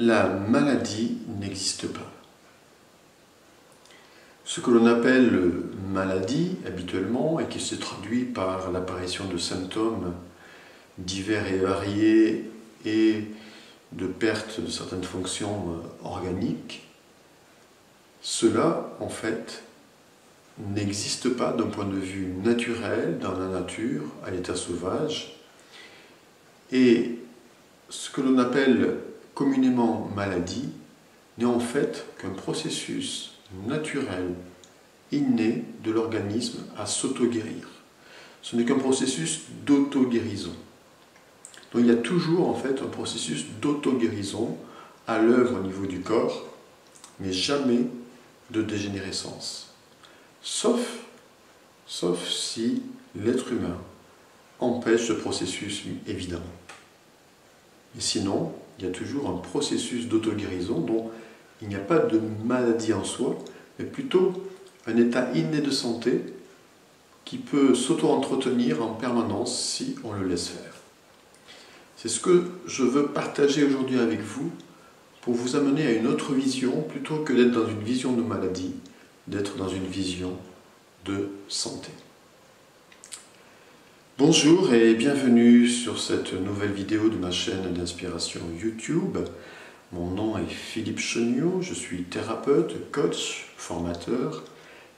la maladie n'existe pas. Ce que l'on appelle maladie habituellement et qui se traduit par l'apparition de symptômes divers et variés et de perte de certaines fonctions organiques, cela en fait n'existe pas d'un point de vue naturel dans la nature, à l'état sauvage, et ce que l'on appelle communément maladie n'est en fait qu'un processus naturel, inné de l'organisme à s'auto-guérir. Ce n'est qu'un processus d'auto-guérison. Donc il y a toujours en fait un processus d'auto-guérison à l'œuvre au niveau du corps, mais jamais de dégénérescence. Sauf si l'être humain empêche ce processus, évidemment. Et sinon, il y a toujours un processus d'auto-guérison dont il n'y a pas de maladie en soi, mais plutôt un état inné de santé qui peut s'auto-entretenir en permanence si on le laisse faire. C'est ce que je veux partager aujourd'hui avec vous pour vous amener à une autre vision, plutôt que d'être dans une vision de maladie, d'être dans une vision de santé. Bonjour et bienvenue sur cette nouvelle vidéo de ma chaîne d'inspiration YouTube. Mon nom est Philippe Cheniot, je suis thérapeute, coach, formateur,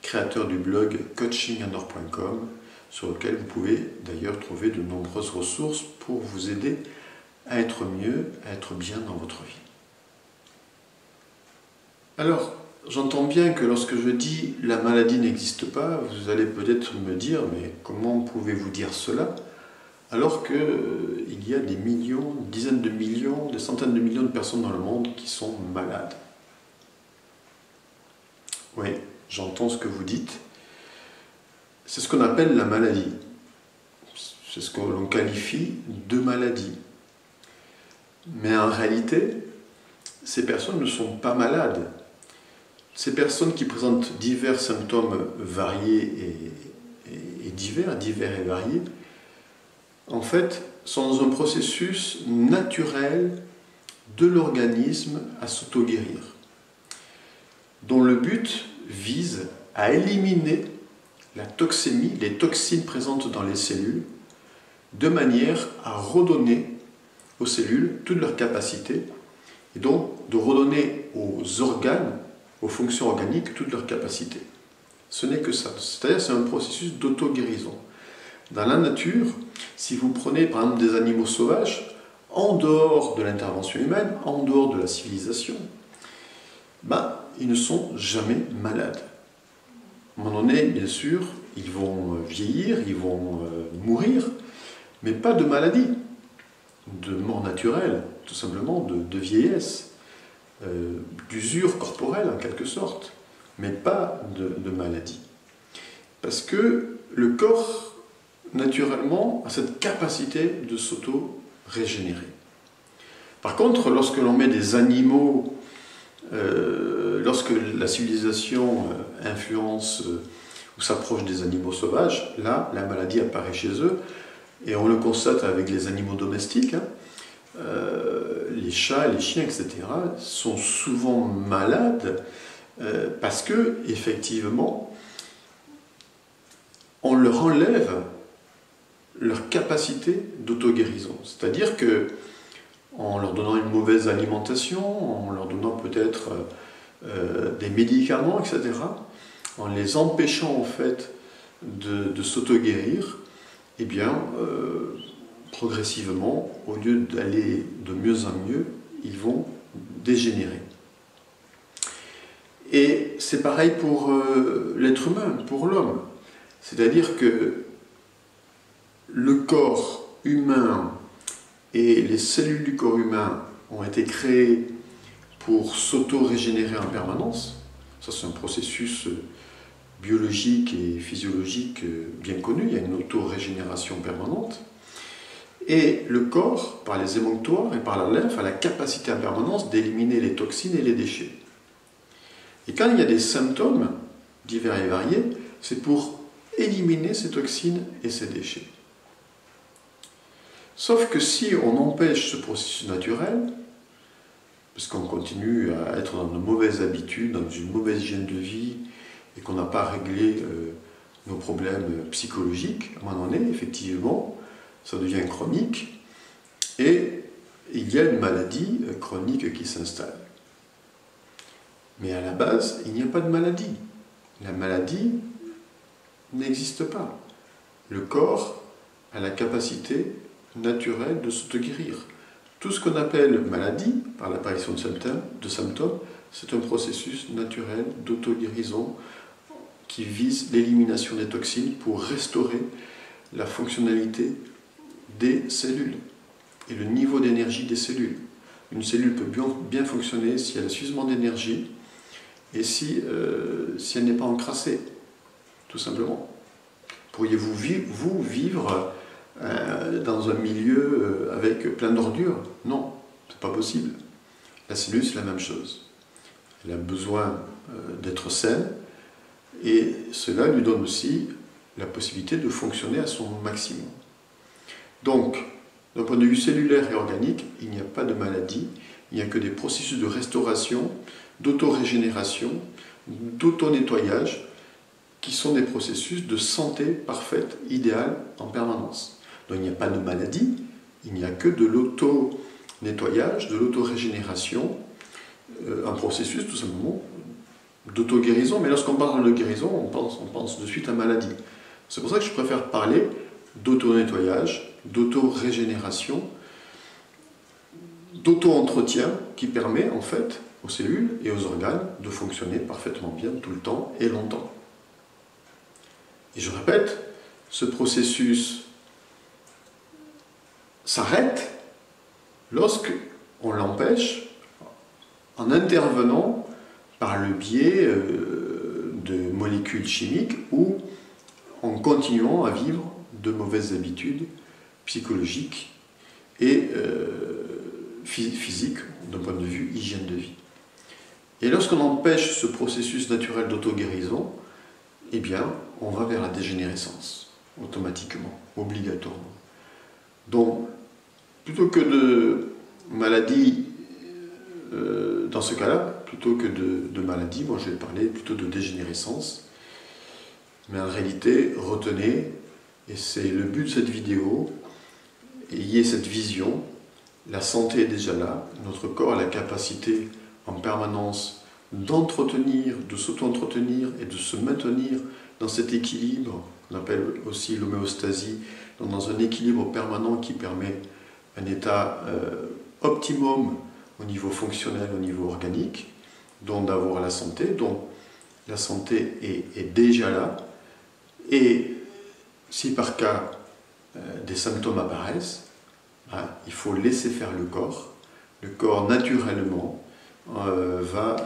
créateur du blog coachinganor.com, sur lequel vous pouvez d'ailleurs trouver de nombreuses ressources pour vous aider à être mieux, à être bien dans votre vie. Alors, j'entends bien que lorsque je dis « la maladie n'existe pas », vous allez peut-être me dire « mais comment pouvez-vous dire cela ?» alors qu'il y a des millions, des dizaines de millions, des centaines de millions de personnes dans le monde qui sont malades. Oui, j'entends ce que vous dites. C'est ce qu'on appelle la maladie. C'est ce que l'on qualifie de maladie. Mais en réalité, ces personnes ne sont pas malades. Ces personnes qui présentent divers symptômes variés et divers et variés, en fait, sont dans un processus naturel de l'organisme à s'auto-guérir, dont le but vise à éliminer la toxémie, les toxines présentes dans les cellules, de manière à redonner aux cellules toute leur capacité, et donc de redonner aux organes, aux fonctions organiques, toute leur capacité. Ce n'est que ça, c'est-à-dire c'est un processus d'auto-guérison. Dans la nature, si vous prenez par exemple des animaux sauvages, en dehors de l'intervention humaine, en dehors de la civilisation, ils ne sont jamais malades. À un moment donné, bien sûr, ils vont vieillir, ils vont mourir, mais pas de maladie, de mort naturelle, tout simplement de vieillesse, d'usure corporelle en quelque sorte, mais pas de maladie. Parce que le corps, naturellement, a cette capacité de s'auto-régénérer. Par contre, lorsque l'on met des animaux, lorsque la civilisation influence ou s'approche des animaux sauvages, là, la maladie apparaît chez eux, et on le constate avec les animaux domestiques, les chats, les chiens, etc., sont souvent malades parce que, effectivement, on leur enlève leur capacité d'auto-guérison. C'est-à-dire que, en leur donnant une mauvaise alimentation, en leur donnant peut-être des médicaments, etc., en les empêchant en fait de s'auto-guérir, eh bien, progressivement, au lieu d'aller de mieux en mieux, ils vont dégénérer. Et c'est pareil pour l'être humain, pour l'homme. C'est-à-dire que le corps humain et les cellules du corps humain ont été créées pour s'auto-régénérer en permanence. Ça, c'est un processus biologique et physiologique bien connu. Il y a une auto-régénération permanente. Et le corps, par les émonctoires et par la lymphe, a la capacité en permanence d'éliminer les toxines et les déchets. Et quand il y a des symptômes divers et variés, c'est pour éliminer ces toxines et ces déchets. Sauf que si on empêche ce processus naturel, parce qu'on continue à être dans de mauvaises habitudes, dans une mauvaise hygiène de vie, et qu'on n'a pas réglé nos problèmes psychologiques, à un moment donné, effectivement, ça devient chronique, et il y a une maladie chronique qui s'installe. Mais à la base, il n'y a pas de maladie. La maladie n'existe pas. Le corps a la capacité naturelle de s'auto-guérir. Tout ce qu'on appelle maladie, par l'apparition de symptômes, c'est un processus naturel d'auto-guérison qui vise l'élimination des toxines pour restaurer la fonctionnalité des cellules et le niveau d'énergie des cellules. Une cellule peut bien fonctionner si elle a suffisamment d'énergie et si elle n'est pas encrassée, tout simplement. Pourriez-vous vivre dans un milieu avec plein d'ordures? Non, c'est pas possible. La cellule, c'est la même chose. Elle a besoin d'être saine et cela lui donne aussi la possibilité de fonctionner à son maximum. Donc, d'un point de vue cellulaire et organique, il n'y a pas de maladie, il n'y a que des processus de restauration, d'auto-régénération, d'auto-nettoyage, qui sont des processus de santé parfaite, idéale, en permanence. Donc il n'y a pas de maladie, il n'y a que de l'auto-nettoyage, de l'auto-régénération, un processus tout simplement d'auto-guérison, mais lorsqu'on parle de guérison, on pense de suite à maladie. C'est pour ça que je préfère parler d'auto-nettoyage, d'auto-régénération, d'auto-entretien qui permet en fait aux cellules et aux organes de fonctionner parfaitement bien tout le temps et longtemps. Et je répète, ce processus s'arrête lorsqu'on l'empêche en intervenant par le biais de molécules chimiques ou en continuant à vivre de mauvaises habitudes psychologiques et physiques d'un point de vue hygiène de vie. Et lorsqu'on empêche ce processus naturel d'auto-guérison, eh bien, on va vers la dégénérescence, automatiquement, obligatoirement. Donc, plutôt que de maladie, dans ce cas-là, plutôt que de maladie, moi je vais parler plutôt de dégénérescence. Mais en réalité, retenez, et c'est le but de cette vidéo, ayez cette vision, la santé est déjà là, notre corps a la capacité en permanence d'entretenir, de s'auto-entretenir et de se maintenir dans cet équilibre qu'on appelle aussi l'homéostasie, dans un équilibre permanent qui permet un état optimum au niveau fonctionnel, au niveau organique, donc d'avoir la santé. Donc la santé est déjà là, et si par cas des symptômes apparaissent, il faut laisser faire le corps. Le corps naturellement va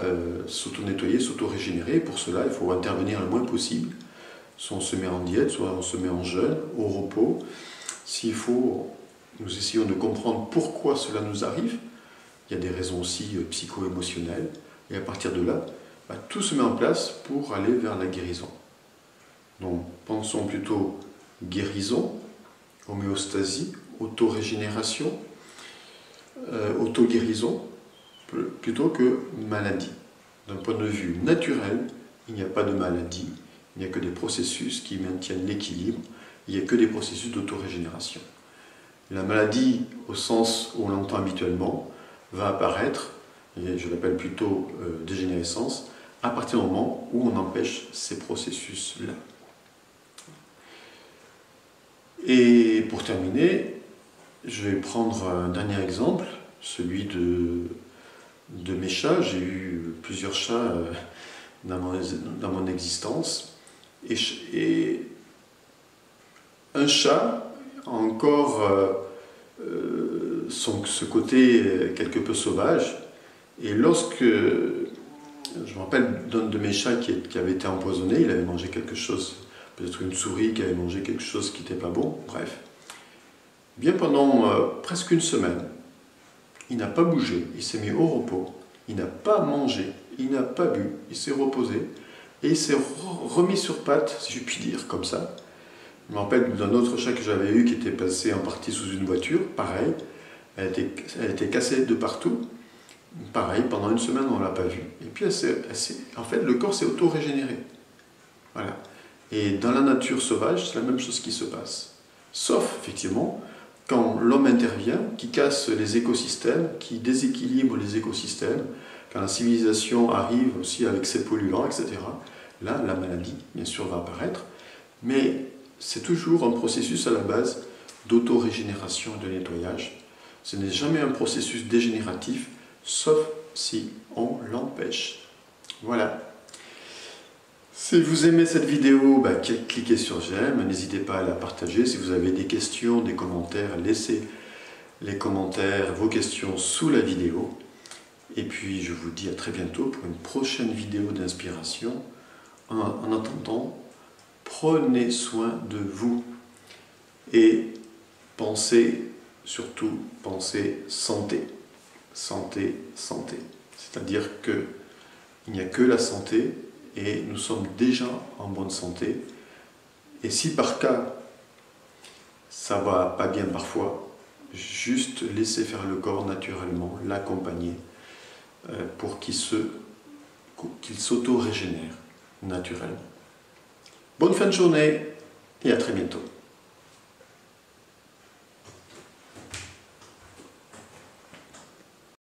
s'auto-nettoyer, s'auto-régénérer. Pour cela, il faut intervenir le moins possible. Soit on se met en diète, soit on se met en jeûne, au repos. S'il faut, nous essayons de comprendre pourquoi cela nous arrive. Il y a des raisons aussi psycho-émotionnelles. Et à partir de là, tout se met en place pour aller vers la guérison. Donc, pensons plutôt guérison, homéostasie, auto-régénération, auto-guérison, plutôt que maladie. D'un point de vue naturel, il n'y a pas de maladie, il n'y a que des processus qui maintiennent l'équilibre, il n'y a que des processus d'autorégénération. La maladie, au sens où on l'entend habituellement, va apparaître, et je l'appelle plutôt dégénérescence, à partir du moment où on empêche ces processus-là. Et pour terminer, je vais prendre un dernier exemple, celui de mes chats. J'ai eu plusieurs chats dans mon existence. Et un chat a encore ce côté quelque peu sauvage. Et lorsque, je me rappelle d'un de mes chats qui avait été empoisonné, il avait mangé quelque chose, peut-être une souris qui avait mangé quelque chose qui n'était pas bon, bref. Bien pendant presque une semaine, il n'a pas bougé, il s'est mis au repos, il n'a pas mangé, il n'a pas bu, il s'est reposé et il s'est remis sur pattes, si je puis dire, comme ça. Je me rappelle d'un autre chat que j'avais eu qui était passé en partie sous une voiture, pareil, elle était cassée de partout, Pareil, pendant une semaine, on ne l'a pas vue. Et puis, en fait, le corps s'est auto-régénéré. Voilà. Et dans la nature sauvage, c'est la même chose qui se passe. Sauf, effectivement, quand l'homme intervient, qui casse les écosystèmes, qui déséquilibre les écosystèmes, quand la civilisation arrive aussi avec ses polluants, etc., là, la maladie, bien sûr, va apparaître. Mais c'est toujours un processus à la base d'auto-régénération et de nettoyage. Ce n'est jamais un processus dégénératif, sauf si on l'empêche. Voilà. Si vous aimez cette vidéo, cliquez sur j'aime, n'hésitez pas à la partager. Si vous avez des questions, des commentaires, laissez les commentaires, vos questions sous la vidéo. Et puis je vous dis à très bientôt pour une prochaine vidéo d'inspiration. En attendant, prenez soin de vous et pensez, surtout pensez santé. Santé, santé. C'est-à-dire qu'il n'y a que la santé et nous sommes déjà en bonne santé. Et si par cas, ça va pas bien parfois, juste laisser faire le corps naturellement, l'accompagner pour qu'il s'auto-régénère naturellement. Bonne fin de journée et à très bientôt.